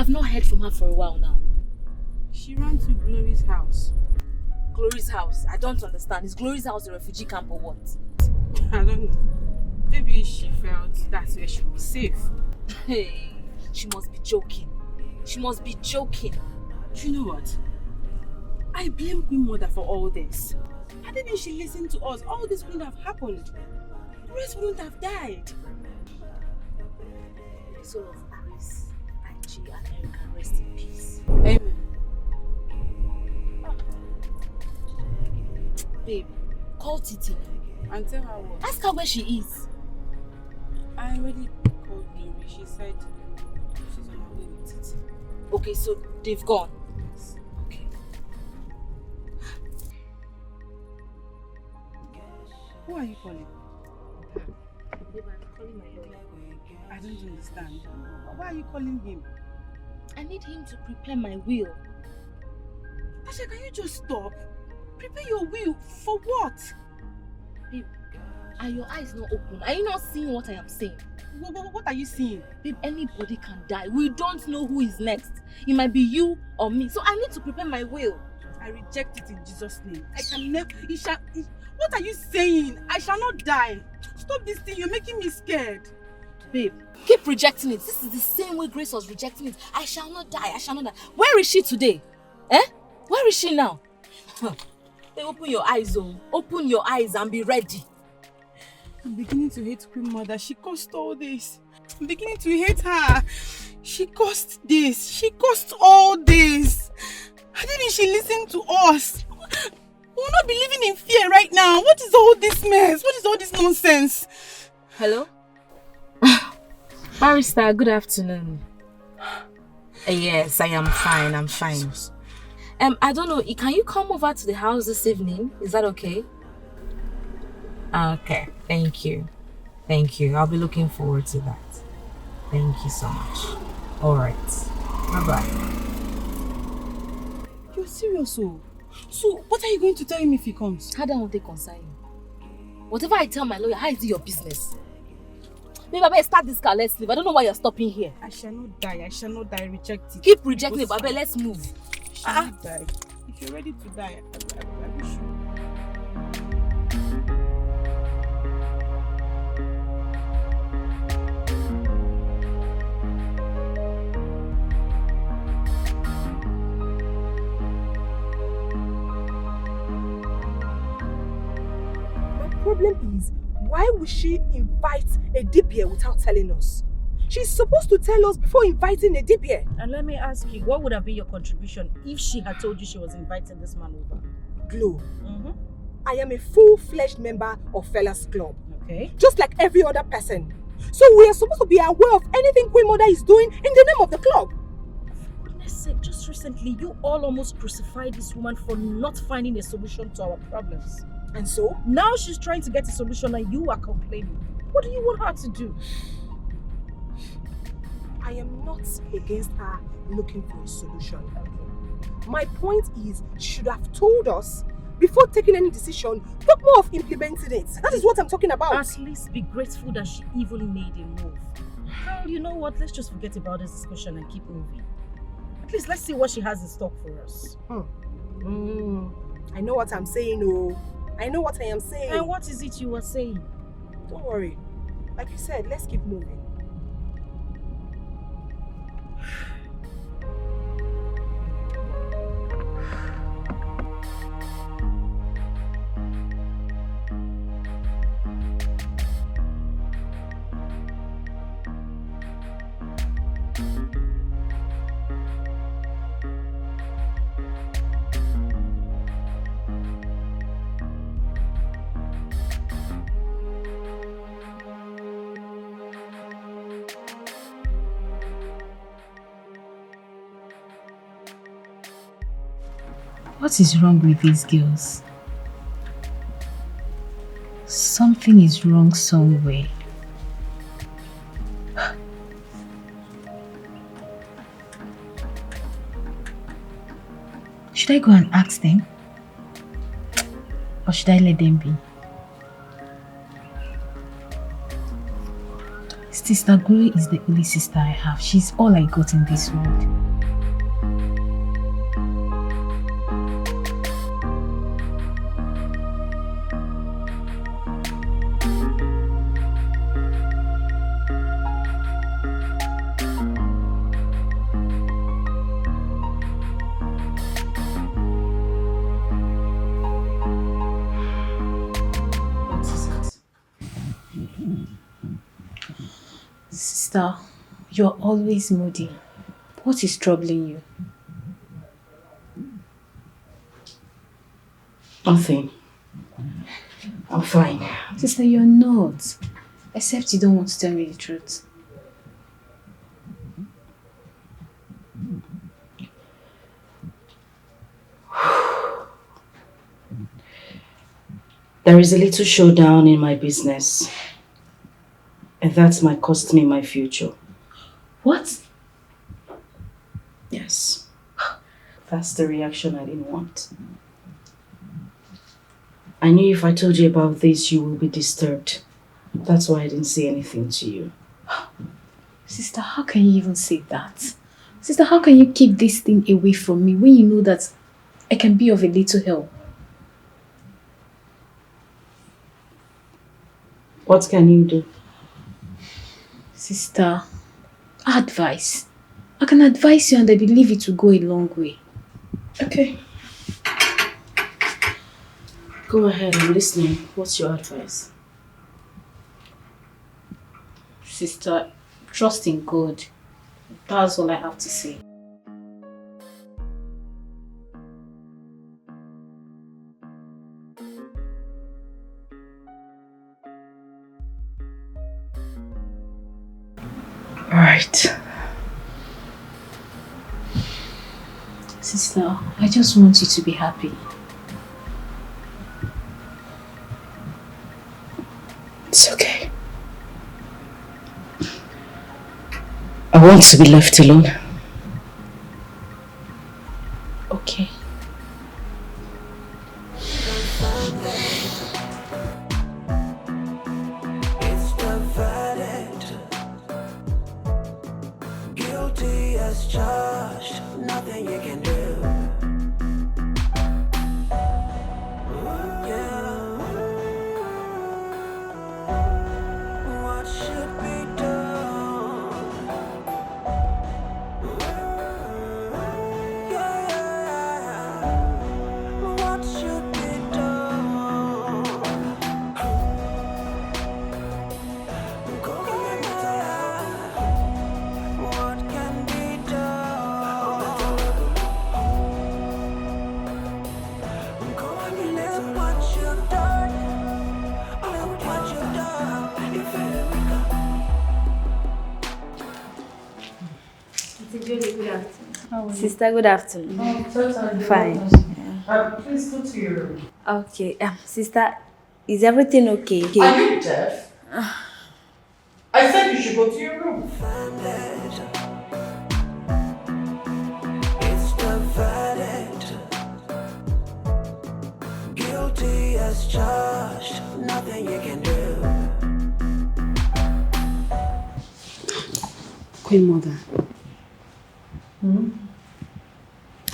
have not heard from her for a while now. She ran to Glory's house. Glory's house? I don't understand. Is Glory's house a refugee camp or what? I don't know. Maybe she felt that's where she was safe. Hey, she must be joking. She must be joking. Do you know what? I blame Queen Mother for all this. Had even she listened to us, all this wouldn't have happened. Grace wouldn't have died. The soul of Grace, Angie, and Erica rest in peace. Amen. Babe, call Titi. And tell her what? Ask her where she is. I already called Glory. She said she's on her way with Titi. Okay, so they've gone. Yes. Okay. Who are you calling? Babe, I'm calling my lawyer. I don't understand. Why are you calling him? I need him to prepare my will. Asha, can you just stop? Prepare your will for what? Babe, are your eyes not open? Are you not seeing what I am saying? What are you seeing? Babe, anybody can die. We don't know who is next. It might be you or me. So I need to prepare my will. I reject it in Jesus' name. I can never. What are you saying? I shall not die. Stop this thing. You're making me scared. Babe, keep rejecting it. This is the same way Grace was rejecting it. I shall not die. I shall not die. Where is she today? Where is she now? Hey, open your eyes, oh. Open your eyes and be ready. I'm beginning to hate Queen Mother. She caused all this. I'm beginning to hate her. She caused this. She caused all this. How didn't she listen to us? We're not be living in fear right now. What is all this mess? What is all this nonsense? Hello? Barrister, good afternoon. Yes, I am fine. I'm fine. I don't know. Can you come over to the house this evening? Is that okay? Okay. Thank you. Thank you. I'll be looking forward to that. Thank you so much. All right. Bye-bye. You're serious, oh? So, what are you going to tell him if he comes? How won't they concern you? Whatever I tell my lawyer, how is it your business? Maybe I better start this car. Let's leave. I don't know why you're stopping here. I shall not die. I shall not die. Reject it. Keep rejecting it, Babe. Let's move. I shall not die. If you're ready to die, I wish you. Problem is, why would she invite a DBA without telling us? She's supposed to tell us before inviting a DBA. And let me ask you, what would have been your contribution if she had told you she was inviting this man over? Glo, I am a full-fledged member of Fellas Club. Okay. Just like every other person. So we are supposed to be aware of anything Queen Mother is doing in the name of the club. For goodness sake, just recently, you all almost crucified this woman for not finding a solution to our problems. And so? Now she's trying to get a solution and you are complaining. What do you want her to do? I am not against her looking for a solution. Okay. My point is, she should have told us before taking any decision, talk more of implementing it. That is what I'm talking about. At least be grateful that she even made a move. Well, you know what? Let's just forget about this discussion and keep moving. At least let's see what she has in stock for us. I know what I'm saying, oh. I know what I am saying. And what is it you are saying? Don't worry. Like you said, let's keep moving. What is wrong with these girls? Something is wrong somewhere. Should I go and ask them? Or should I let them be? Sister Glory is the only sister I have. She's all I got in this world. Sister, you're always moody. What is troubling you? Nothing. I'm fine. Sister, you're not. Except you don't want to tell me the truth. There is a little showdown in my business. And that might cost me my future. What? Yes. That's the reaction I didn't want. I knew if I told you about this, you will be disturbed. That's why I didn't say anything to you. Sister, how can you even say that? Sister, how can you keep this thing away from me when you know that I can be of a little help? What can you do? Sister, advice. I can advise you and I believe it will go a long way. Okay. Go ahead, I'm listening. What's your advice? Sister, trust in God. That's all I have to say. Alright. Sister, I just want you to be happy. It's okay. I want to be left alone. Okay. It's the verdict. Guilty as charged. Nothing you can do. Yeah. What should be done? Yeah. What should be done? What can be done? Look what you've done. Look what you've done. Sister, good afternoon. Fine. Please go to your room. Okay. Sister, is everything okay? Are you deaf? I said you should go to your room. It's the verdict. Guilty as charged. Nothing you can do. Queen Mother.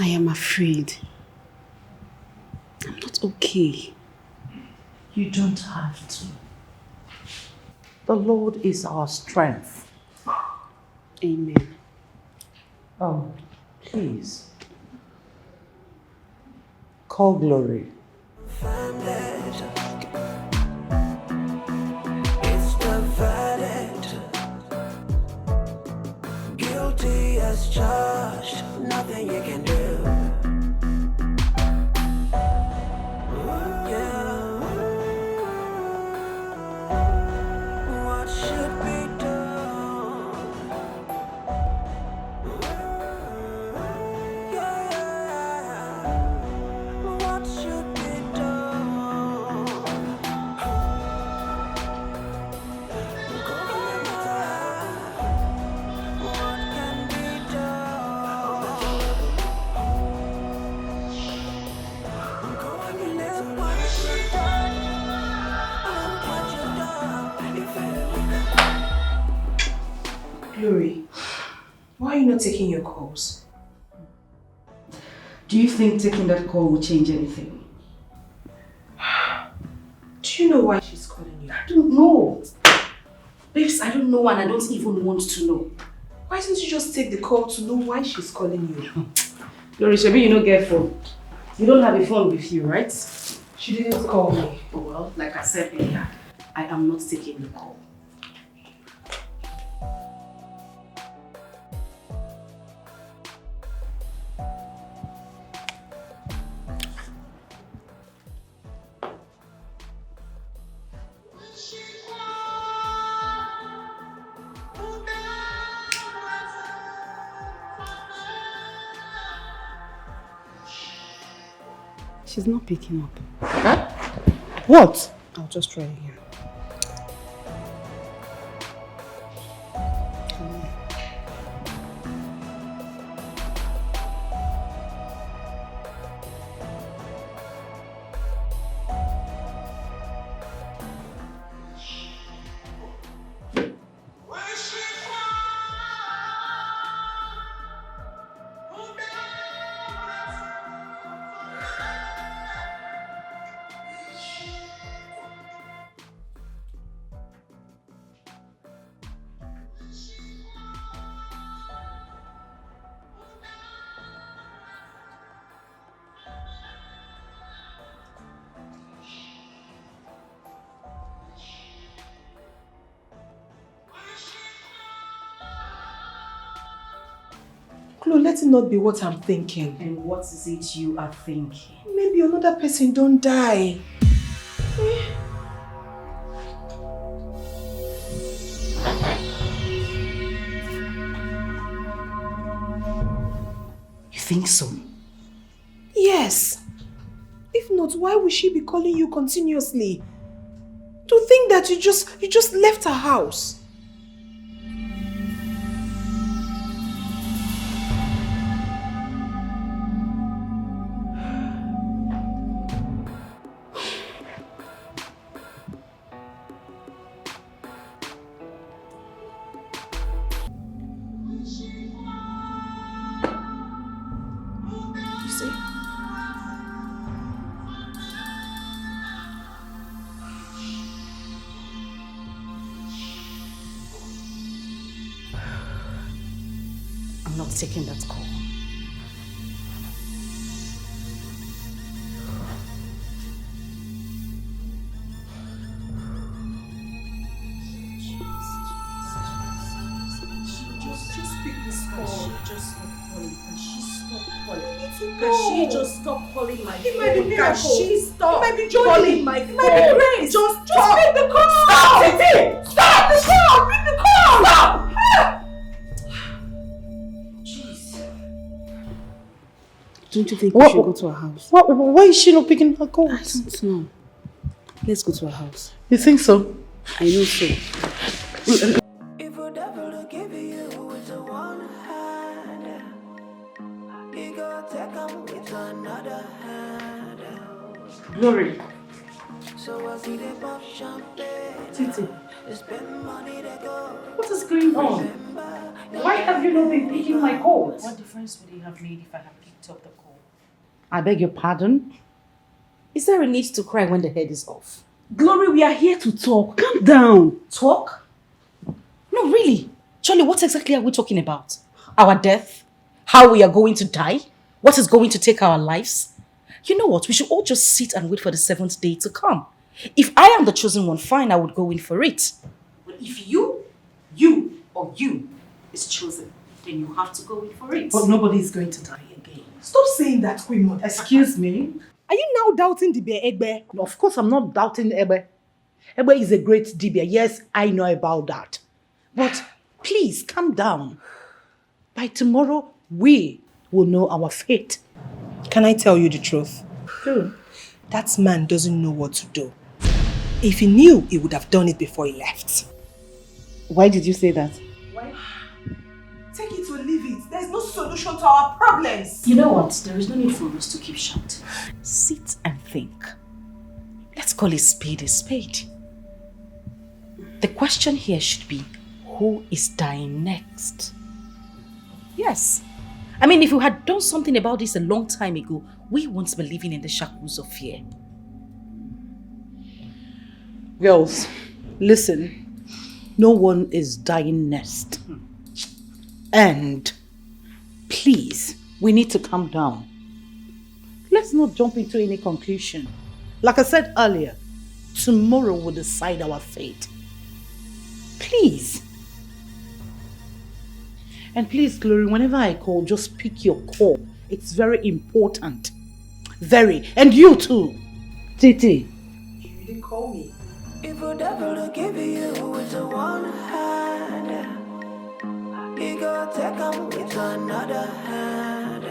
I am afraid. I'm not okay. You don't have to. The Lord is our strength. Amen. Please. Call Glory. It's the verdict. Guilty as charged. Nothing you can do. Yeah. What should be done? Yeah. What should be done? Glory, why are you not taking your calls? Do you think taking that call will change anything? Do you know why she's calling you? I don't know. Babes, I don't know and I don't even want to know. Why didn't you just take the call to know why she's calling you? Glory, Shebi, you don't get phone. You don't have a phone with you, right? She didn't call me. Oh, well, like I said earlier, I am not taking the call. She's not picking up. Huh? What? I'll just try again. Chloe, let it not be what I'm thinking. And what is it you are thinking? Maybe another person don't die. You think so? Yes. If not, why would she be calling you continuously? To think that you just left her house. I'm not taking that call. Just pick this call. Just stop calling. Can she stop calling? Can she just stop calling my It might be phone? miracle. Can she stop It might be Johnny. calling my It phone? might be Grace. Just pick the call. Stop, Titi! Stop the call. Pick the call. Stop! Don't you think we should go to her house? Why is she not picking her calls? I don't know. Let's go to her house. You think so? I know so. If a devil give you with a one hand, he go take him with another hand. Glory. So I see the pop champagne. Titi, They spend money they go. what is going on? Why have you not been picking my calls? What difference would it have made if I had picked up the call? I beg your pardon? Is there a need to cry when the head is off? Glory, we are here to talk. Calm down. Talk? No, really. Charlie, what exactly are we talking about? Our death? How we are going to die? What is going to take our lives? You know what? We should all just sit and wait for the seventh day to come. If I am the chosen one, fine, I would go in for it. But if you is chosen, then you have to go in for it. But nobody is going to die again. Stop saying that, Philmond. Excuse me? Are you now doubting the Egbe? No, of course, I'm not doubting Ebe. Ebe is a great Dibia. Yes, I know about that. But please, calm down. By tomorrow, we will know our fate. Can I tell you the truth? True. That man doesn't know what to do. If he knew, he would have done it before he left. Why did you say that? Take it or leave it. There's no solution to our problems. You know what? There is no need for us to keep shouting. Sit and think. Let's call a spade a spade. The question here should be, who is dying next. Yes. I mean, if we had done something about this a long time ago, we wouldn't be living in the shackles of fear. Girls, listen. No one is dying next. And please, we need to calm down. Let's not jump into any conclusion. Like I said earlier, tomorrow will decide our fate. Please. And please, Glory, whenever I call, just pick your call. It's very important. Very. And you too. Titi. You didn't call me. If a devil give you with a one hand, you go take them with another hand.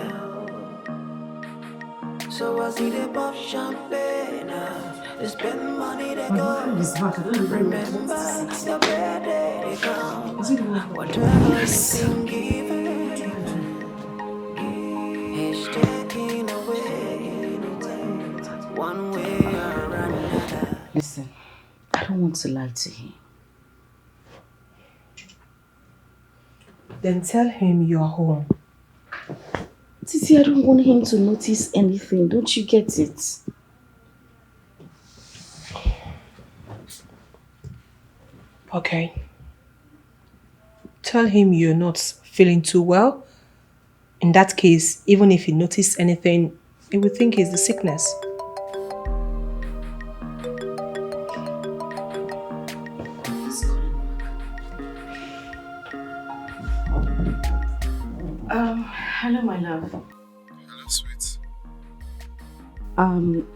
So I see the pop champagne, they spend money, they go. Remember the bad day they come. Whatever is been given is taken away, one way or another. Listen, I don't want to lie to him. Then tell him you're home. Titi, I don't want him to notice anything. Don't you get it? Okay. Tell him you're not feeling too well. In that case, even if he noticed anything, he would think it's the sickness. Hello, my love. Hello, sweet.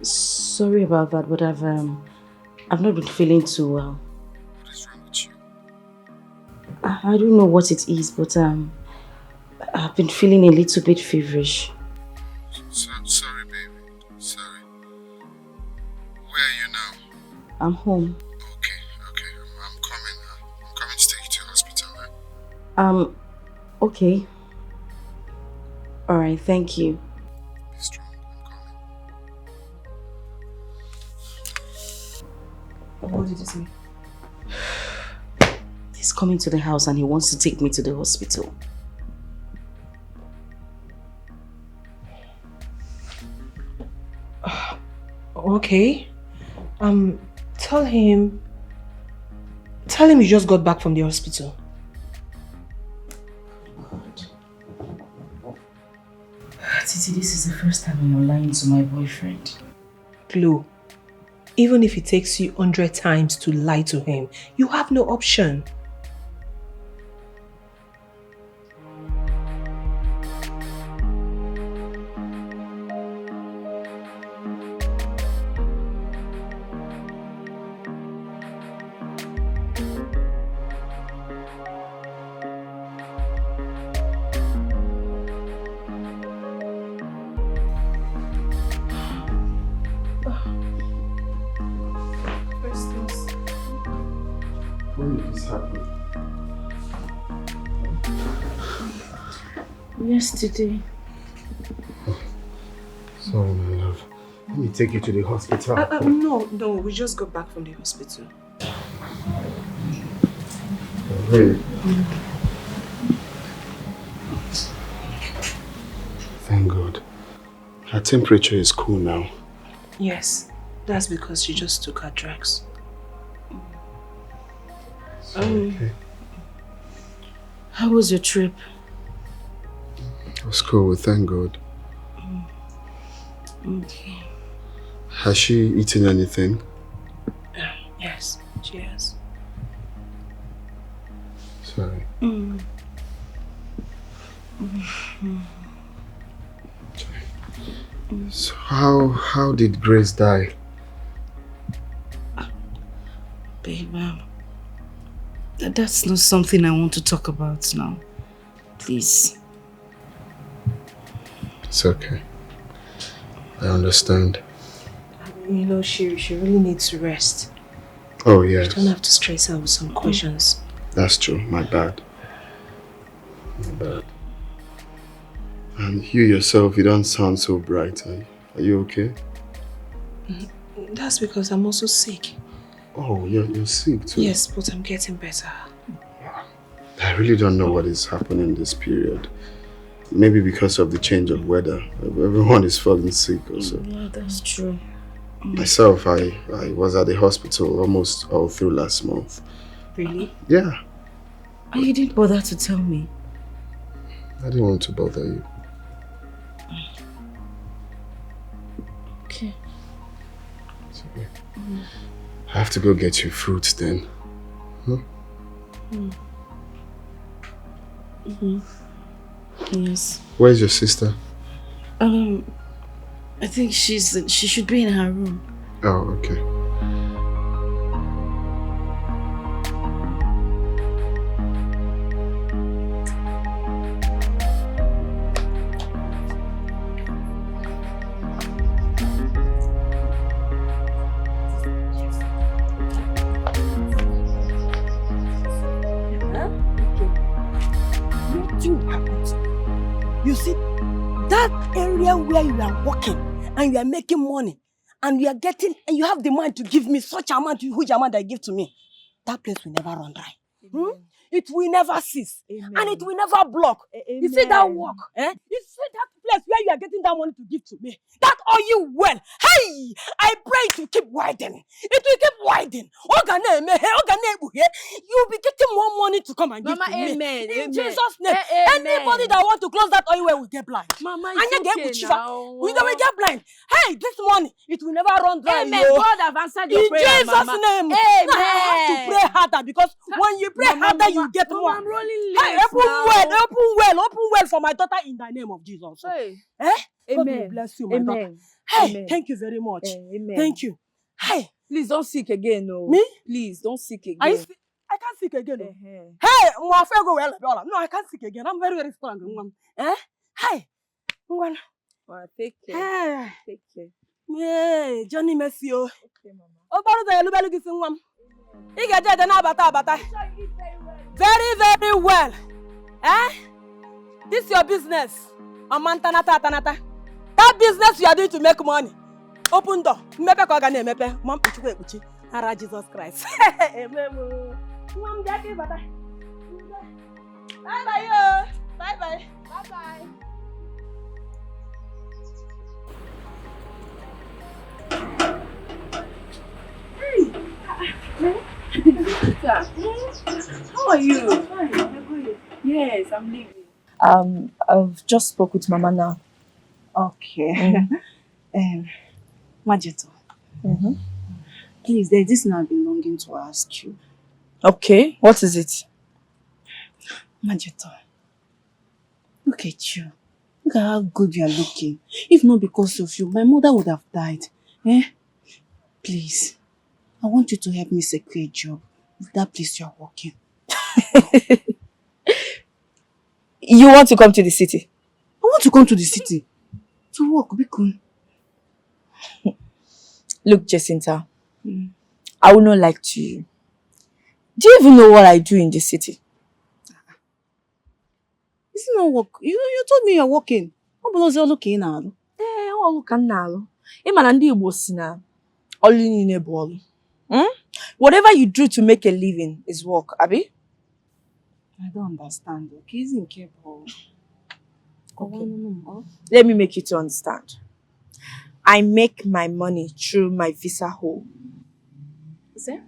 Sorry about that, but I've not been feeling too well. What is wrong with you? I don't know what it is, but I've been feeling a little bit feverish. Sorry, baby. Sorry. Where are you now? I'm home. Okay. I'm coming. I'm coming to take you to the hospital. Okay. Alright, thank you. Be strong. I'm coming. What did you say? He's coming to the house and he wants to take me to the hospital. Okay. Tell him you just got back from the hospital. Titi, this is the first time you're lying to my boyfriend. Glo, even if it takes you 100 times to lie to him, you have no option. When did this happen? Yesterday. Sorry, my love. Let me take you to the hospital. No, we just got back from the hospital. Really? Thank God. Her temperature is cool now. Yes, that's because she just took her drugs. Okay. How was your trip? It was cool, thank God. Okay. Has she eaten anything? Yes, she has. Sorry. So how did Grace die? Babe, that's not something I want to talk about now. Please. It's okay. I understand. You know, she really needs to rest. Oh, yes. You don't have to stress her with some questions. That's true. My bad. My bad. And you yourself, you don't sound so bright. Are you okay? That's because I'm also sick. Oh, you're sick too? Yes, but I'm getting better. I really don't know what is happening this period. Maybe because of the change of weather. Everyone is falling sick also. Yeah, that's true. Myself, I was at the hospital almost all through last month. Really? Yeah. And you didn't bother to tell me. I didn't want to bother you. Okay. It's okay. I have to go get you fruits then. Huh? Yes. Where's your sister? I think she should be in her room. Oh, okay. You see, that area where you are working and you are making money and you are getting, and you have the mind to give me such amount, huge amount that you give to me, that place will never run dry. It will never cease. Amen. And it will never block. You see that work? You see that place where you are getting that money to give to me? That oil well. Hey! I pray it will keep widening. It will keep widening. You'll be getting more money to come and give to me. Amen. In Jesus' name. Anybody that want to close that oil well will get blind. Mama, And it's you okay now. we will get blind. Hey, this money, it will never run dry. Amen. God have answered your prayer, In Jesus' Mama. name. Amen. Now I have to pray harder because when you pray harder, you get more. I'm rolling Hey, late open well for my daughter in the name of Jesus. Hey. God will Amen. bless you, my daughter. Amen. Hey, Amen. thank you very much. Amen. Thank you. Hey, Please don't sick again, no. Me? Please don't sick again. I can't sick again. No. Uh-huh. Hey, go well. No, I can't sick again. I'm very, very strong. Hey, Well, take care. hey, Take care. yeah, Johnny Messi. Okay, Mama. Oh, very, very well. This is your business. Tanata. That business you are doing to make money. Open door. Mepe kwa gane mepe. Mom ichukwe ebuchi. Ara Jesus Christ. Mom jati bata. Bye bye yo. Bye bye. Bye bye. How are you? Fine. Yes, I'm leaving. I've just spoke with Mama now. Okay. Majeto. Please, there's this thing I've been longing to ask you. Okay, what is it? Majeto, look at you. Look at how good you are looking. If not because of you, my mother would have died. Please, I want you to help me secure a job with that place you are working. You want to come to the city? I want to come to the city to work, because Look, Jacinta, I will not lie to you. Do you even know what I do in the city? it's not work. You told me you're working. What was you looking now? Ọlụ ka m na-alụ. Ị ma na ndị Igbo si na ọlụ niile bụ ọlụ. Whatever you do to make a living is work, abi? I don't understand. Okay, isn't capable. Okay. Let me make you to understand. I make my money through my visa hole. See?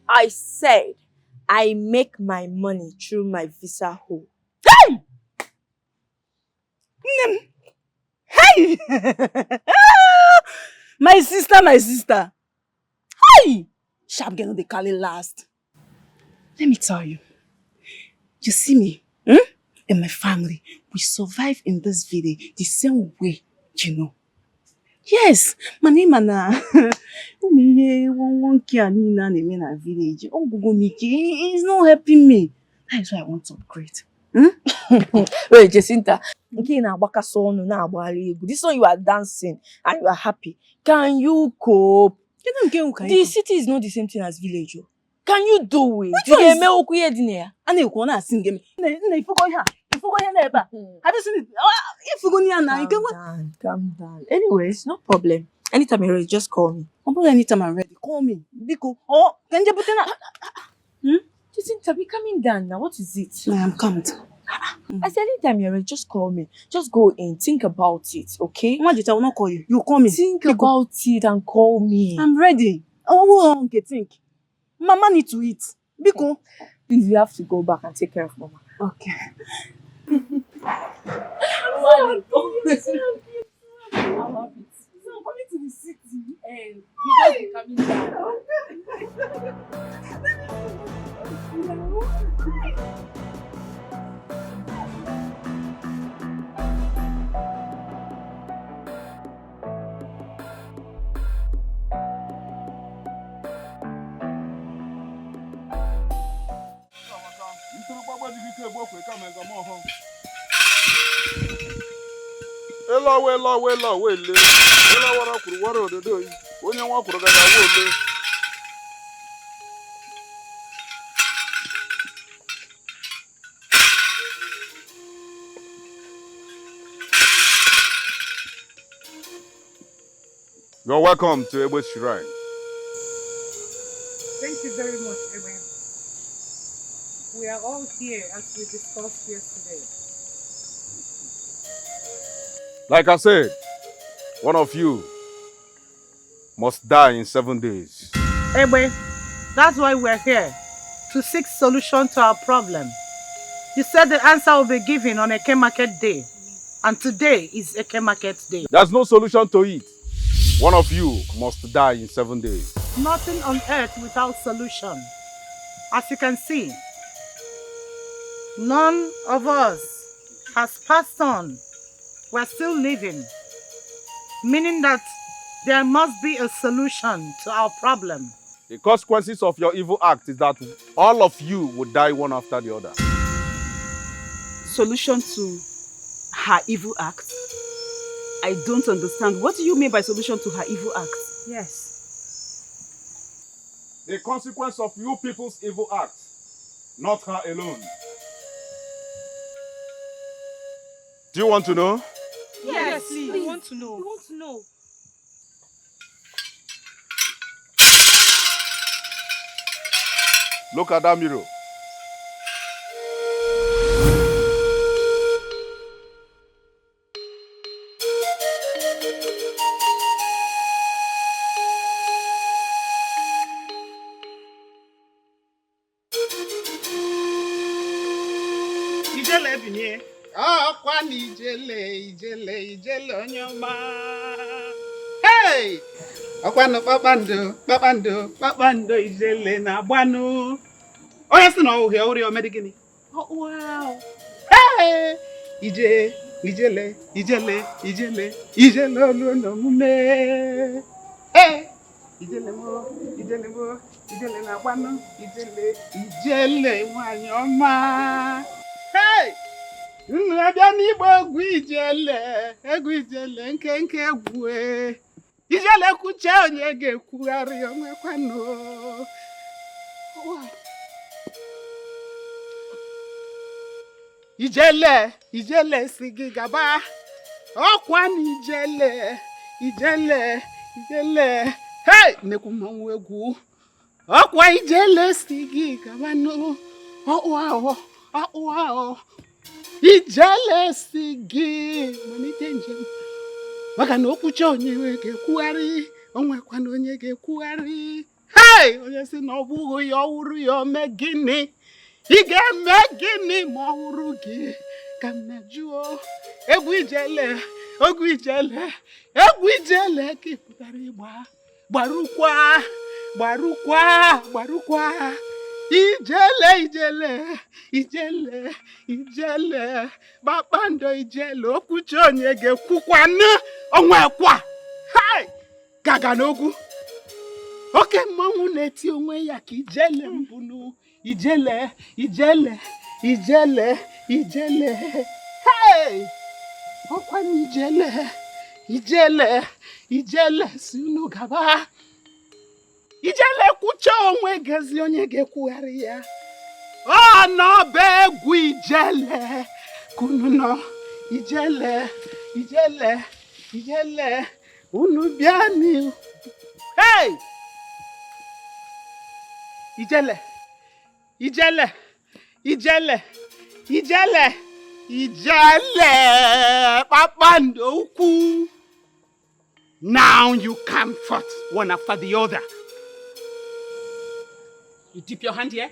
I said I make my money through my visa hole. Hey! Hey! My sister. Hey! Sharp girl, they call it last. Let me tell you. You see me, and my family, we survive in this village the same way, you know. Yes, my name na one kid in a village. Oh, Google Mickey is not helping me. That is why I want to upgrade. Wait, Jacinta. This one you are dancing and you are happy. Can you cope? The city is not the same thing as village. Can you do it? Which one is... Have you seen it? Calm down. Anyways, no problem. Anytime you're ready, just call me. Anytime I'm ready, call me. Biko. Jacinta, Are we coming down now? What is it? I am calmed. I said, anytime you're ready, just call me. Just go in, think about it, okay? Majita, I will not call you. You call me. Think about it and call me. I'm ready. Oh, okay, think. Mama need to eat. Biko. Please, you have to go back and take care of Mama. Okay. I'm happy. So I'm coming to the city and you guys be coming down. You're welcome to Egbe's Shrine. Thank you very much, Ebe. We are all here as we discussed yesterday. Like I said, one of you must die in 7 days. Ebe, that's why we're here, to seek solution to our problem. You said the answer will be given on Eke Market Day, and today is Eke Market Day. There's no solution to it. One of you must die in 7 days. Nothing on earth without solution. As you can see, none of us has passed on. We're still living, meaning that there must be a solution to our problem. The consequences of your evil act is that all of you will die one after the other. Solution to her evil act? I don't understand. What do you mean by solution to her evil act? Yes. The consequence of you people's evil act, not her alone. Do you want to know? Yes, please. We want to know. We want to know. Look at that mirror. Ijele binye. Kwa ni ijele onye ọma. Hey! Ọkwanu kpakpando ijele na-agbanụ. Onye sị na ọhụhịa ori omedi gịnị? Wow! Hey! Ijele olu n'omume. Hey! Ijele na-agbanụ. Ijele nwanyị ọma. Hey! Unu abịa n'igba egwu ijele nke egwu ijele kwuche onye ga-ekwugharị onwekwanụ. Ijele si gị gaba ọkwa na ijele hey nnekwu mmanwụ egwu ọkwa ijele si gị gaba nụ ahụ ijele si gị malite njem maka na okwuche onye ga-ekwugharị onwekwana onye ga-ekwugharị. Hey! Onye si na ọ bụghị ya ọwụrụ ya ome gịnị? Ị ga-eme gịnị ma ọ wụrụ gị? Ka m na-jụọ egwu ijele ka ị pụtara ịgba gbarụkwa ijele kpakpando ijele okwuche onye ga-ekwukwanụ onwekwa. Hai! Gaga n'ogwu oke mmanwụ na-eti onwe ya ka ijele mbụnụ ijele hey! Ọkwa na ijele si unu gaba ijele kwuche onwe gezi onye ga-ekwugharị ya. Ọ n'ọba egwu ijele kunu nọ ijele unu bịa n'ihu. Hey! Ijele Ijele, Ijele, Ijele, Ijele, Papandoku. Now you come forth one after the other. You dip your hand here,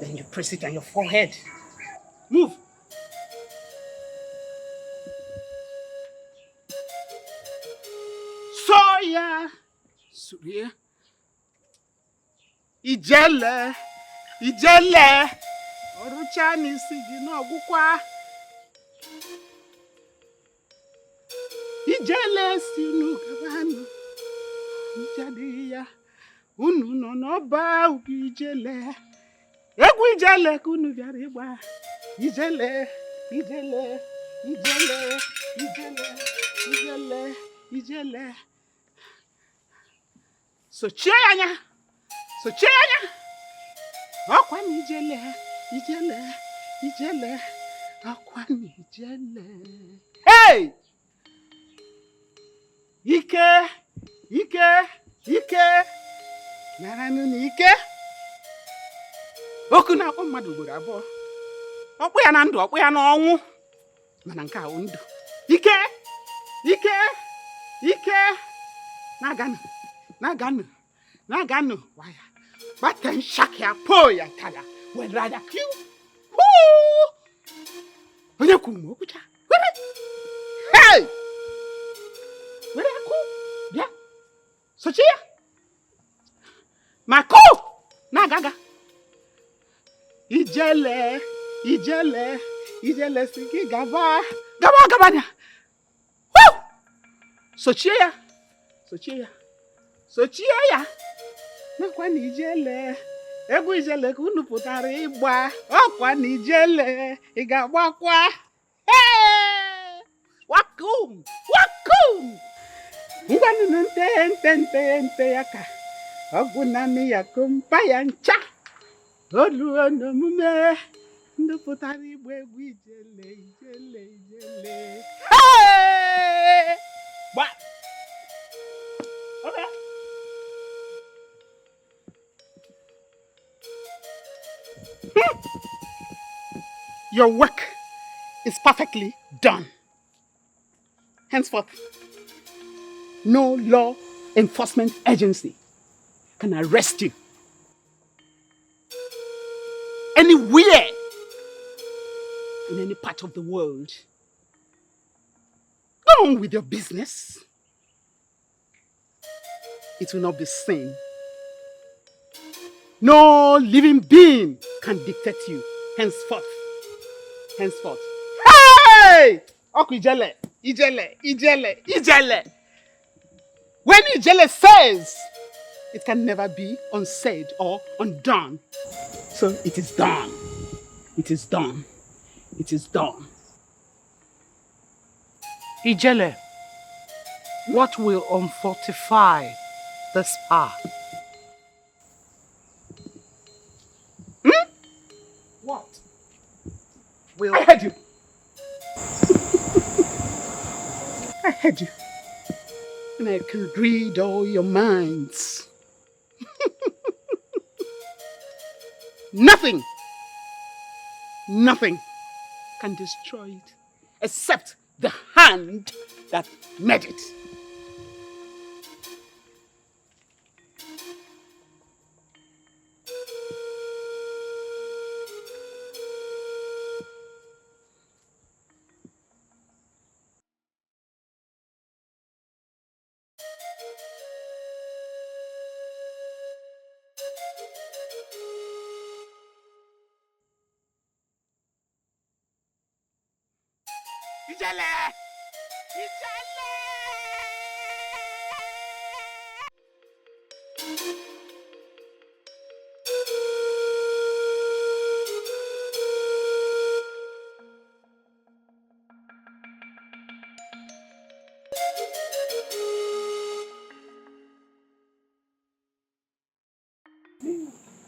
then you press it on your forehead. Move. Soya, Surya, Ijele, Ijele, Oruchani Sigino Gukwa. Ijele sinu kabanu, Ijadiya, unu no no ba ubi ijele. Egu ijele kunu biariba. Ijele, Ijele, Ijele, Ijele, Ijele, Ijele. So chianya, Akwani Ijele, Ijele, Ijele, Akwani Ijele. Hey! Ike, Naranu ni Ike. Oku na akpọ mmadụ ugboro abụọ. Ọkpụ ya na ndụ, ọkpụ ya na ọnwụ. Mana nke a ndụ. Ike. Naganu. Waya. Baten shakya po ya tada. Wedrada kiu. Woo! Onye kumu okucha. Hey! Where are you? Yeah. Sochia. Mako. Nagaga. Ijele siki gaba nya. Woo! Sochia ya. Nakwa ni ijele. Egu ijele kunu pụtara ịgba. Ọkwa ni ijele. Ị ga-agbakwa. Hey! Wakum. Ngwanu nte yaka. Ọgwụ nami ya kumpa ya ncha. Olu onomume. Ndị pụtara igba egwu ijele. Hey! Gba. Okay. Your work is perfectly done. Henceforth, no law enforcement agency can arrest you anywhere in any part of the world. Go on with your business. It will not be seen. No living being can dictate you henceforth. Hey! Oku Ijele. When Ijele says, it can never be unsaid or undone. So it is done. Ijele, what will unfortify this path? What? I heard you. And I can read all your minds. Nothing can destroy it except the hand that made it. Ijele!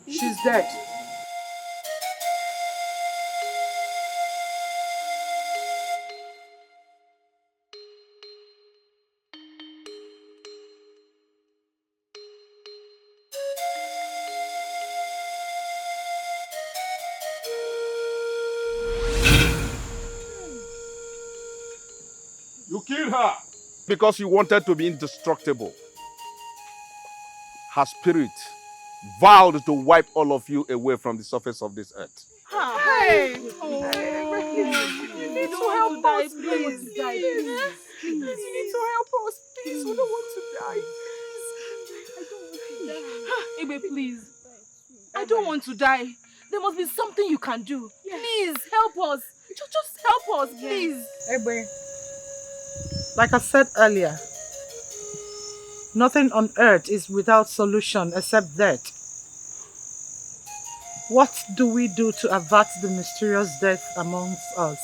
She's dead. her because you wanted to be indestructible. Her spirit vowed to wipe all of you away from the surface of this earth. Hey! Oh, you need to help us, please. You need to help us, please. We don't want to die. Ibe, please. I don't want to die. There must be something you can do. Please, help us. Just help us, please. Ebe, like I said earlier, nothing on earth is without solution except death. What do we do to avert the mysterious death amongst us?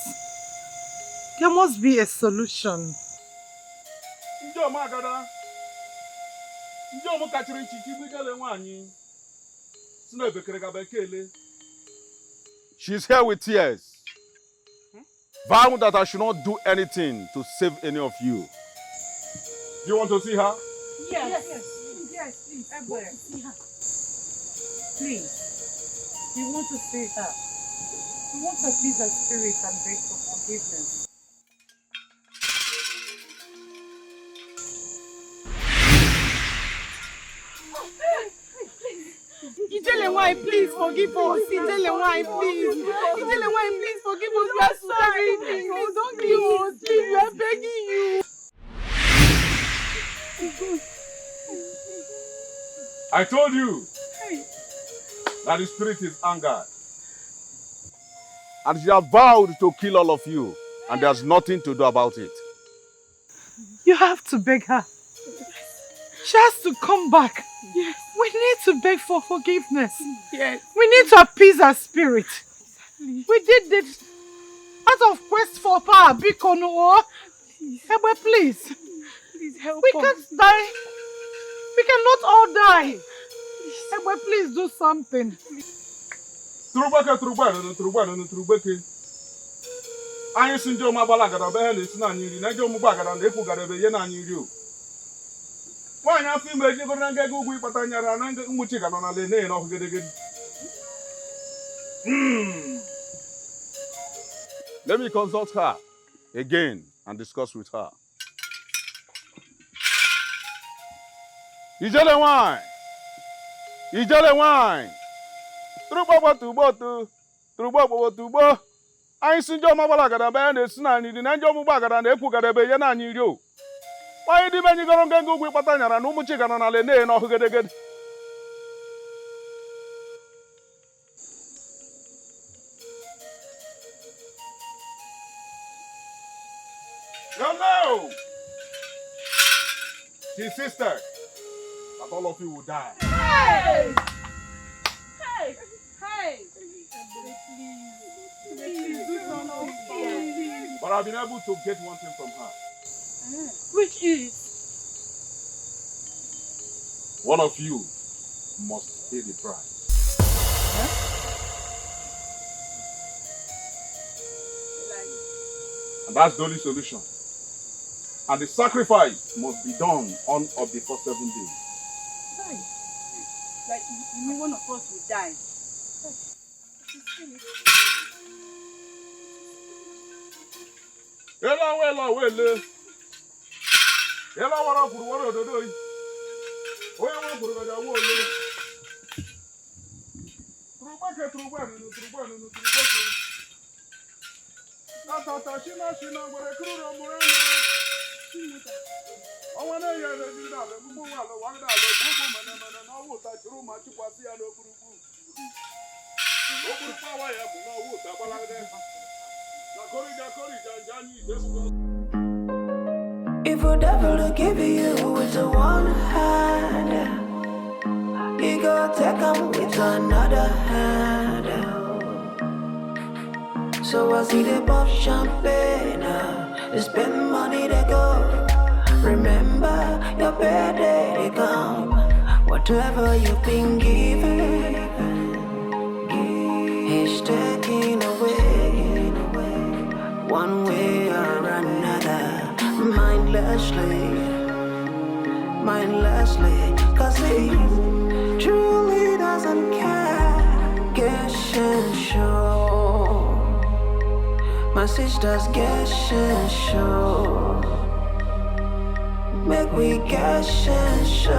There must be a solution. She's here with tears, vowing that I should not do anything to save any of you. Do you want to see her? Yes, please. Please. We want to see her. We want to please her spirit and beg for forgiveness. Ijelewai, please forgive us. Ijelewai, please. Ijelewai, please forgive us. We are sorry. Please don't kill us. Please, we are begging you. I told you that the spirit is angered. And she has vowed to kill all of you, and there's nothing to do about it. You have to beg her. She has to come back. Yes. We need to beg for forgiveness. Yes. We need to appease her spirit. Exactly. We did this out of quest for power. Bikono. Ebe, please. Please help us. We can't die. We cannot all die. Ebe, please do something. Anyị si ndị ụmụagbala agada be ha na-esi na anyị nri na ndị ụmụgba agada na-ekwugara ebe ihe na anyị nri o. Nwaanyị afọ ime ejigoro na ngega ugwu ịkpata nyara na ụmụchi ga nọ na le na ọkụ gedegede. Let me consult her again and discuss with her. Ijele wine. Ijele wine. Trubo tubo. Anyị si ndị ọmụgbala agada be ha na-esi na anyị nri na ndị ọmụgba agada na-ekwugara ebe ihe na anyị nri o. Why did you go and go with Patana and Umuchigan and Alene or Hugad? No! She's sister. But all of you will die. Hey! But I've been able to get one thing from her. Which is? One of you must pay the price. And that's the only solution. And the sacrifice must be done on of the first 7 days. Like you mean one of us will die? If a devil to give you with a one hand, he go take him with another hand. So I see the pop champagne, they spend money they go. Remember your birthday they come. Whatever you've been given, he's taking away, one way or another. Mindlessly, cause he truly doesn't care. Guess and show, my sisters guess and show. make we cash and show.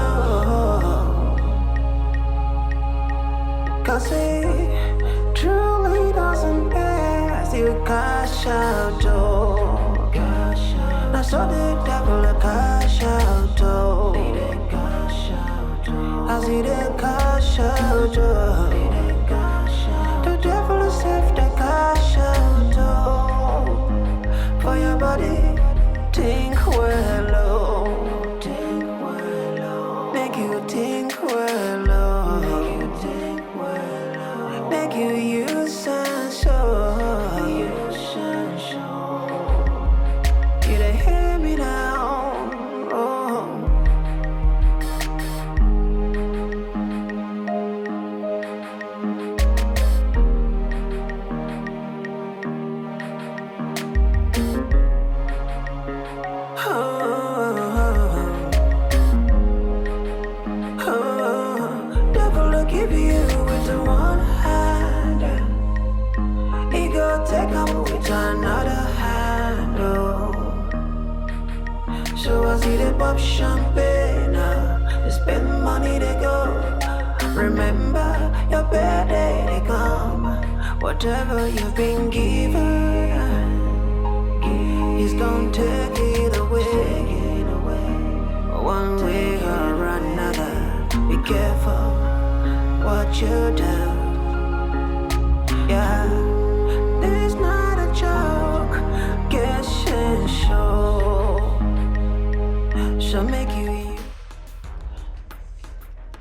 Cause it truly doesn't pay as you cash out, oh. Now so the devil a cash out, oh. As he the cash out, oh. The devil is safe the cash out, oh. For your body, think well, oh. Think well, oh. Make you think well, oh. Make you think well, oh. Make you use and show. Use and show. You dey hear me now, oh. Devil will give you with one hand. He go take up with another hand. Oh. So I see the pop champagne. They spend money, they go. Remember your bad day, they come. Whatever you've been given, he's gonna take it away. One way or another. Be careful what you do. Yeah, this not a joke. Guess and show. So make you.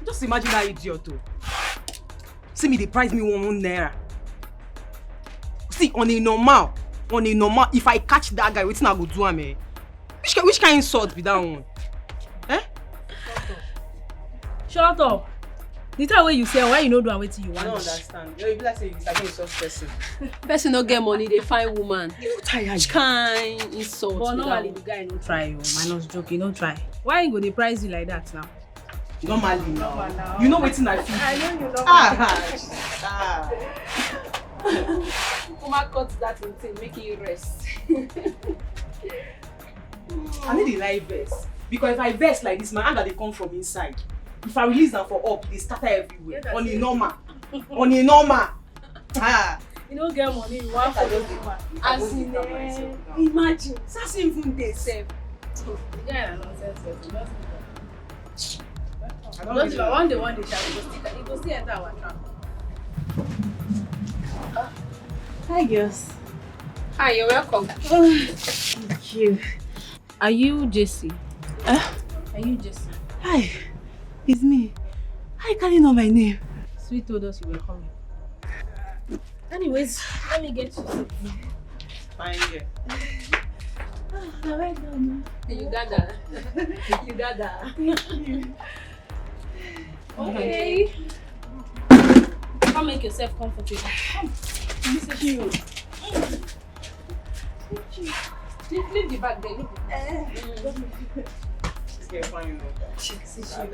Just imagine that idiot too. See me, they price me 1 naira. See, on a normal, if I catch that guy, wetin I go do am, eh? Which kind insult be that one? Eh? Shut up. The time when you say why you no do wetin you want. I don't understand. You be like say you sabi insult person. Person no get money, they find woman. You tired. Which kind insult? But normally the guy no try you. Minus joke, he no try. Why you go dey price you like that now? Normally now. You know wetin I feel. I know you know. Kuma cut that thing, make you rest. I need the live verse. Because if I verse like this, my anger they come from inside. If I release them for up, they scatter everywhere. Yeah, on a normal. You don't get money, you want for those people. As in, imagine. That's even they save. Yeah, nonsense. Just one day shall we go still enter our trap. Hi, girls. Hi, you're welcome. Thank you. Are you Jesse? Are you Jesse? Hi, it's me. How can you know my name? Sweet told us you were coming. Anyways, let me get you. Fine, girl. Now right now. You got that. You got that. Okay. Come make yourself comfortable. Come. Thank you. Leave the bag there. She's fine.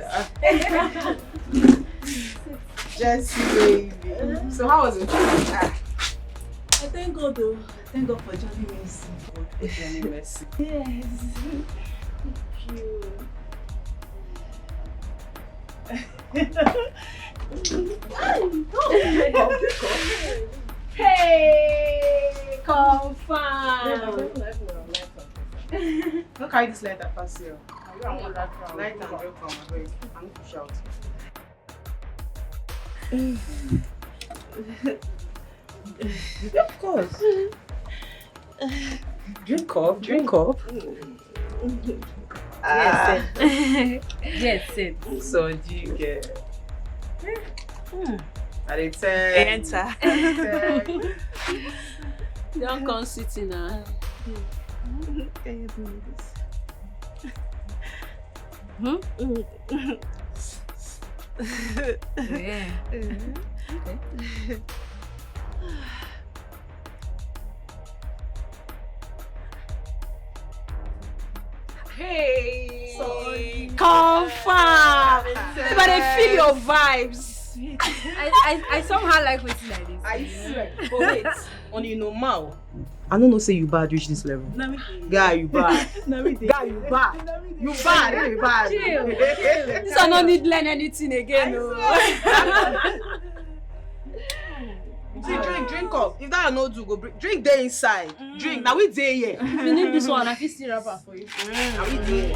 Jessie, baby. So how was it? I thank God though. Thank God for Johnny Mercy. Johnny Mercy. Yes. Thank you. Hey, confirm. Don't carry this letter past you. Light and welcome. I'm push out. Of course. Drink up. Yes, it. So do you get? I Enter. Don't come sitting now. Can you do this? Yeah. Okay. Hey! Sorry. Confirm! But I feel your vibes. I somehow like waiting like this. I swear. But wait, on you know Mao. I don't know say you bad reach this level. Guy, you bad. Guy, you bad. You bad, eh? You bad. Chill. This one no need learn anything again. See, drink up. If that no do, go drink there inside. Drink. Now we there here. If you need this one, I can still wrap up for you. Now we there.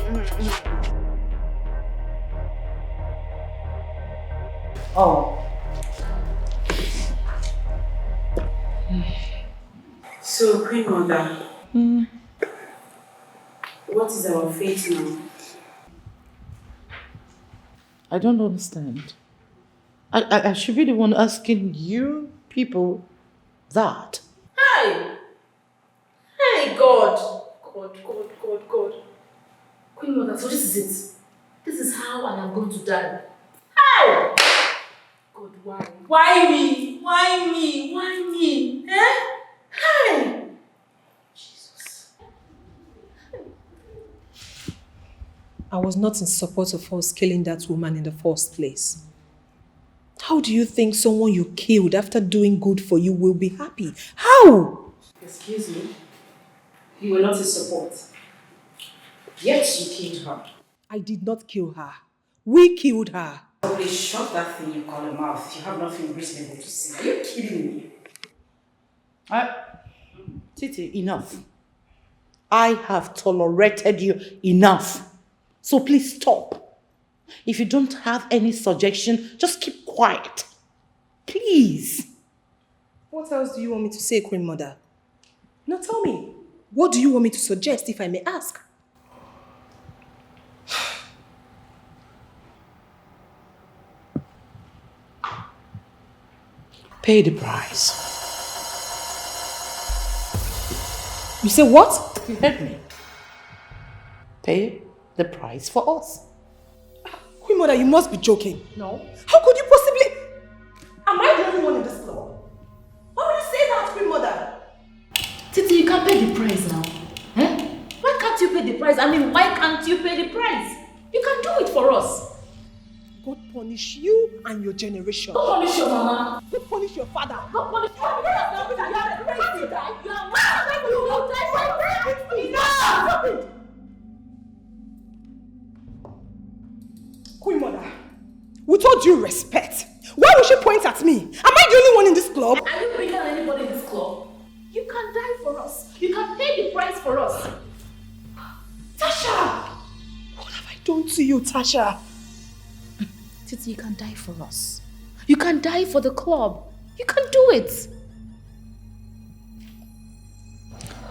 Oh. So, Queen Mother, what is our fate now? I don't understand. I should be the one asking you people that. Hey! Hey, God! God. Queen Mother, so this is it. This is how I am going to die. Hey! God, why? Why me? Why me? Why me? Eh? Hey! Jesus. I was not in support of us killing that woman in the first place. How do you think someone you killed after doing good for you will be happy? How? Excuse me? You were not in support. Yet you killed her. I did not kill her. We killed her. Somebody shut that thing you call a mouth. You have nothing reasonable to say. Are you kidding me? Titi, enough. I have tolerated you enough. So please stop. If you don't have any suggestion, just keep quiet. Please. What else do you want me to say, Queen Mother? Now tell me, what do you want me to suggest, if I may ask? Pay the price. You say what? You heard me. Pay the price for us. Queen Mother, you must be joking. No. How could you possibly... Am I the only one in this club? Why would you say that, Queen Mother? Titi, you can't pay the price now. Eh? Why can't you pay the price? I mean, why can't you pay the price? You can do it for us. God punish you and your generation. God punish your mama. God punish your father. God punish your mama. You are crazy. You are mad. You will die. Stop it. Queen Mother, with all due respect, why would she point at me? Am I the only one in this club? Are you bigger than anybody in this club? You can die for us. You can pay the price for us. Tasha! What have I done to you, Tasha? Titi, you can die for us. You can die for the club. You can do it.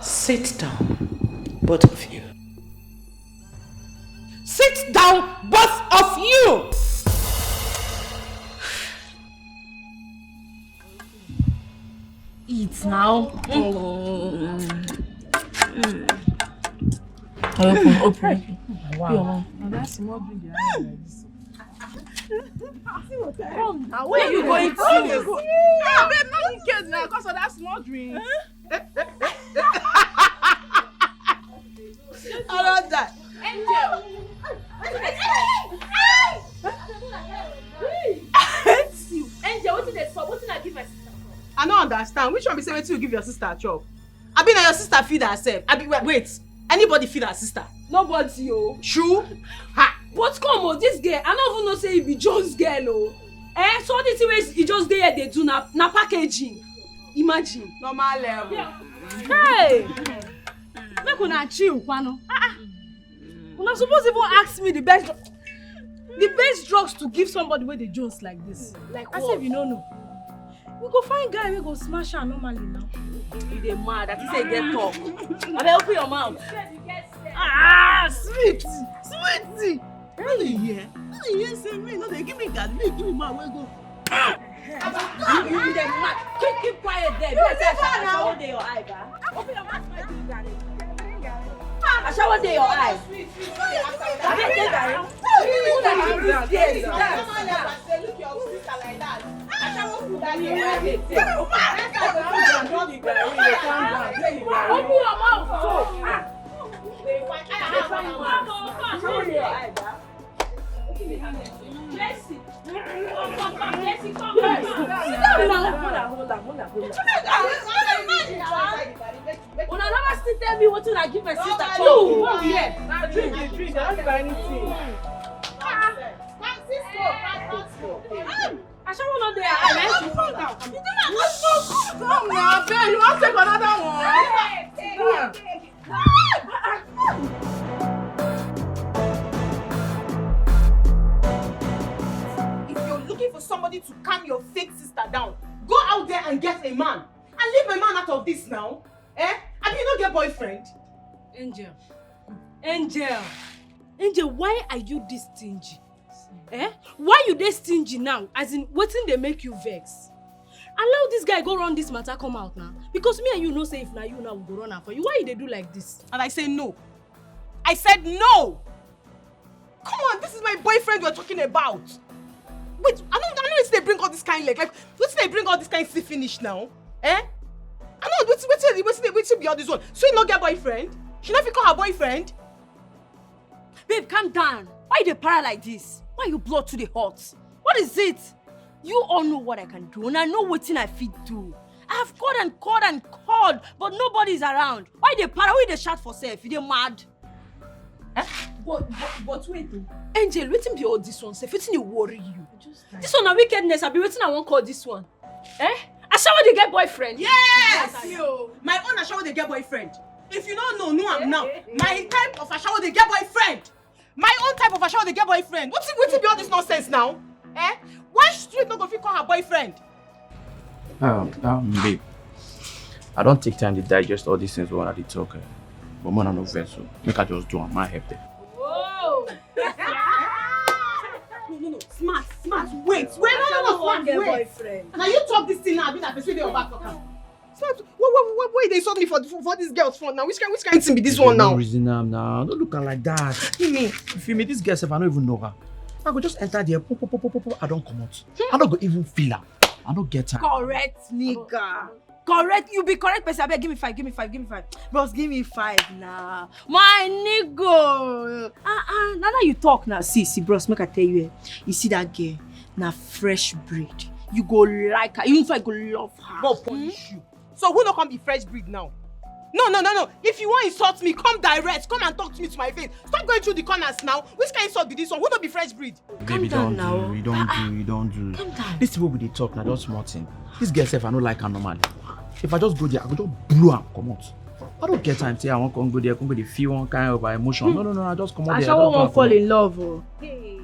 Sit down, both of you. Sit down, both of you! Eat now. Open. Wow. Now that's more drink like this. Come now, where are you going to? Ah, babe, no one cares now because of that small drink. I love that. Angel! Angel, what did they stop? What did I give my sister? I don't understand. Which one be say wetin you give your sister a chop? I mean, your sister feed herself. Wait. Anybody feed her sister? Nobody, oh. True? Ha! But come on, this girl, I don't even know say it be just girl, oh. So all the things he just there they do na packaging. Imagine. Normal level. Yeah. Hey! Make una chill, Kwano. Una suppose even ask me the best drugs to give somebody where they just like this. Like what? I said, you don't know. We go find guy we go smash her normally now. You dey mad. I think say get talk. Abeg open your mouth. Sweetie. What do you hear? What do you hear say me? No, they give me God. Me give me man wey go. You dey mad. Keep quiet there. I shower dey your eye, ba. Open your mouth, my dear. I shower dey your eye. Abeg dey there. Look your sister like that. Open your mouth. Show your eye, ba. Mercy. Come, Mercy, come first. Sit down now. Hold on. Una never still tell me what I give my sister. You, come here. Now drink. I don't buy anything. I shall not there. Come now, babe. You want to take another one? If you're looking for somebody to calm your fake sister down, go out there and get a man. And leave my man out of this now. Eh? And you don't get boyfriend? Angel, why are you this stingy? Why you this stingy now? As in, wetin dey make you vex? Allow this guy go run this matter come out now. Because me and you know say if na you now we go run am for you. Why you dey do like this? And I say no. I said no! Come on, this is my boyfriend you're talking about. Wait, I know if they bring all this kind like what's they bring all this kind see finish now? I know what's be all this one. So you not get boyfriend? She not call her boyfriend? Babe, calm down. Why you dey para like this? Why you blood to the heart? What is it? You all know what I can do, and I know wetin I fit do. I have called, but nobody is around. Why dey para? Why dey shout for self? You dey mad? But wait though. Angel, wetin be all this one? Sef, wetin dey worry you? This one na wickedness. I be wetin I wan call this one. Ashawo dey get boyfriend. Yes! My own Ashawo dey get boyfriend. If you don't know am now. My type of Ashawo dey get boyfriend. My own type of Ashawo dey get boyfriend. What's be all this nonsense now? Why street not go fit call her boyfriend? Babe, I don't take time to digest all these things when I talk. But man, I no vessel. Make I just do am. My help them. Whoa! No. Smart. Wait. Smart, wait. Boyfriend. Now you talk this thing now. I be that person dey your back talk am. Smart. Wait. They saw me for this girl's phone now. Which kind thing be this one now? No reason now. Don't look at like that. Feel me? This girl, if I don't even know her, I go just enter there. I don't come out. I don't go even feel her. I don't get her. Correct, nigga. Correct. You be correct, person. Give me five. Bros, give me 5 now. My nigga. Now that you talk now. See, bros, make I tell you. You see that girl? Now fresh breed. You go like her. You in fact go love her. God punish you. So who not come be fresh breed now? No. If you want to insult me, come direct. Come and talk to me to my face. Stop going through the corners now. Which kind of insult be this one? Who not be fresh breed? Baby, don't do. You don't do. Calm down. This people they talk now, just small thing. This girl self, I don't like her normally. If I just go there, I go just blow her, come out. I don't get time to say I want to go there, come go there, feel one kind of emotion. No, I just come out there. Ashawo won't fall in love. Hey.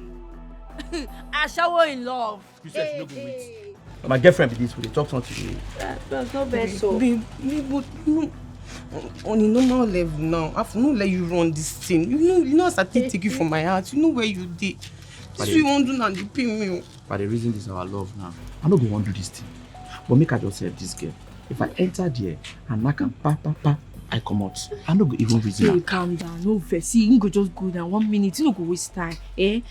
Ashawo in love. You said you no go wait. My girlfriend be this way, they talk something. That's not bad so. Babe, on a normal level now, I have no let you run this thing. You know as I take you from my heart. You know where you did. This we won't do now, they pay me. But the reason is our love now. I no go want to do this thing. But make I just help this girl. If I enter there and knock and pa, I come out. I no go even reason. Hey, calm down, no vex. You go just go now 1 minute. You no go waste time.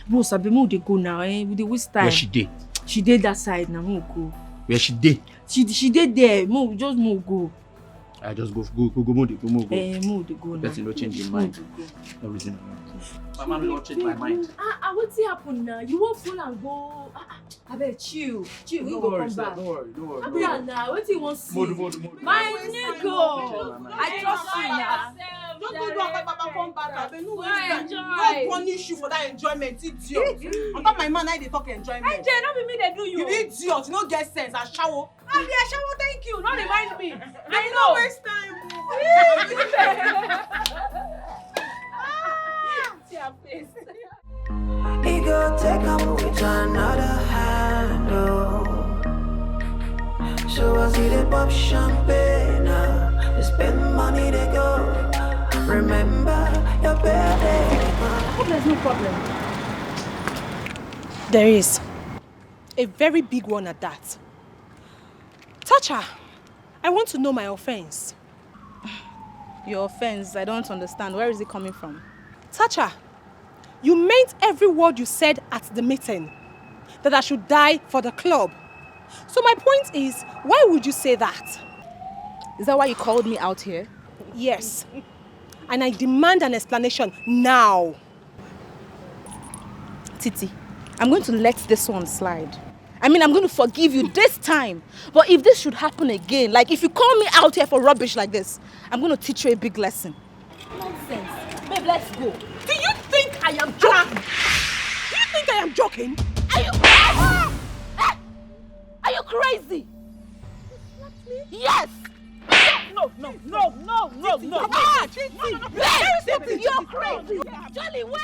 Bro, sabi mo dey go now. We dey waste time. Where she dey? She did that side now. Mo go. Where she dey? She did there. Mo go. I just go. Mo dey go. Mo dey go now. Person no change in mind. No reason. My man will not change my mind. What's happen now? You won't fall and go. I bet chill. We go come back. Don't worry. Abia now, what do you want to see? Mode. My nigga, I trust you now. Don't go do Baba come back. I beg no waste time. God punish you for that enjoyment, idiot. On top my man, I dey talk enjoyment. Hey, not be me they do you. You idiot, you no get sense. I shower. Thank you. Don't remind me. I no waste time. He go take a movie to another handle. So I see the pop champagne now. They spend money, they go. Remember your birthday. I hope there's no problem. There is. A very big one at that. Toucher, I want to know my offense. Your offense, I don't understand. Where is it coming from? Toucher, you meant every word you said at the meeting. That I should die for the club. So my point is, why would you say that? Is that why you called me out here? Yes. And I demand an explanation now. Titi, I'm going to let this one slide. I mean, I'm going to forgive you this time. But if this should happen again, like if you call me out here for rubbish like this, I'm going to teach you a big lesson. Nonsense. Babe, let's go. Do you think I am joking? Do you think I am joking? Are you crazy? Yes! No. Come on, Titi. You're crazy. Jolly, wait!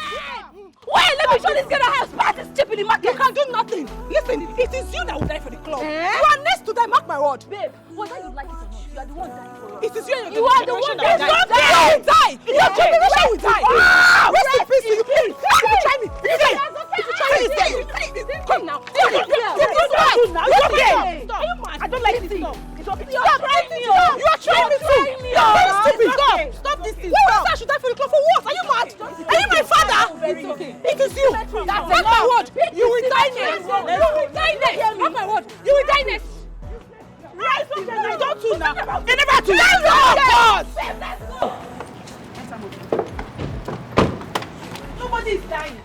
Wait, let me show this girl how smart is cheap in the market. You can do nothing. Listen, it is you that will die for the club. You are next to die, mark my word. Babe, whether you like it or not, you are the one dying for us. It is you. You are the one that will die. Your generation will die. Rest in peace, you. If you try me, come now. I don't like this stuff. You are trying me too. You are very stupid. Stop this thing. Why should I die for the club? For what? Are you mad? Are you my father? It is you. Mark my word. You will die next. Mark my word. You will die next. Right? You don't do now. You never do. Let's go. Nobody is dying.